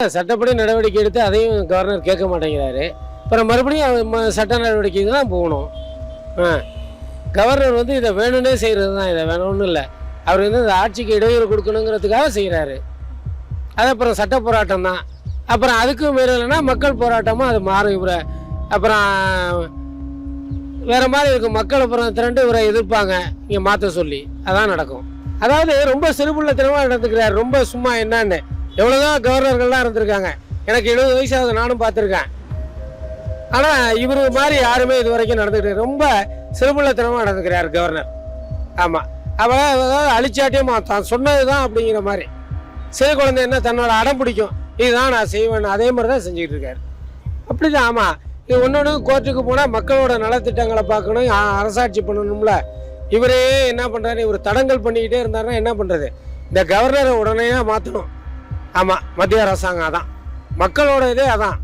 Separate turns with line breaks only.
சட்டப்படி நடவடிக்கை எடுத்து அதையும் கவர்னர் கேட்க மாட்டேங்கிறாரு. அப்புறம் மறுபடியும் சட்ட நடவடிக்கைக்கு தான் போகணும். கவர்னர் வந்து இதை வேணும்னே செய்கிறது தான், இதை வேணும்னு இல்லை. அவர் வந்து இந்த ஆட்சிக்கு இடையூறு கொடுக்கணுங்கிறதுக்காக செய்கிறாரு. அது அப்புறம் சட்ட போராட்டம் தான். அப்புறம் அதுக்கும் மீறலைன்னா மக்கள் போராட்டமாக அது மாறும். இவரை அப்புறம் வேறு மாதிரி இருக்கும். மக்கள் அப்புறம் திரண்டு இவரை எதிர்ப்பாங்க, இங்கே மாற்ற சொல்லி. அதான் நடக்கும். அதாவது ரொம்ப சிறுபுள்ளத்தனமாக நடந்துக்கிறார். ரொம்ப சும்மா என்னன்னு எவ்வளோதான் கவர்னர்கள்லாம் இருந்திருக்காங்க. எனக்கு 70 வயசாகுது, நானும் பார்த்துருக்கேன். ஆனால் இவர் மாதிரி யாருமே இது வரைக்கும் நடந்துக்கிட்டு ரொம்ப சிறுபுள்ளத்தனமாக நடந்துக்கிறார் கவர்னர். ஆமாம், அவள் அதாவது அழிச்சாட்டியமா தான் சொன்னது தான் அப்படிங்கிற மாதிரி. சிறு குழந்தை என்ன தன்னோட அடம் பிடிக்கும், இதுதான் நான் செய்வேன், அதே மாதிரி தான் செஞ்சுக்கிட்டு இருக்காரு. அப்படி தான். ஆமாம், இது ஒன்று கோர்ட்டுக்கு போனால் மக்களோட நலத்திட்டங்களை பார்க்கணும், அரசாட்சி பண்ணணும்ல. இவரே என்ன பண்ணுறாரு, இவர் தடங்கல் பண்ணிக்கிட்டே இருந்தாருன்னா என்ன பண்ணுறது? இந்த கவர்னரை உடனே மாற்றணும். ஆமாம், மத்திய அரசாங்கம் அதான் மக்களோட இதே அதான்.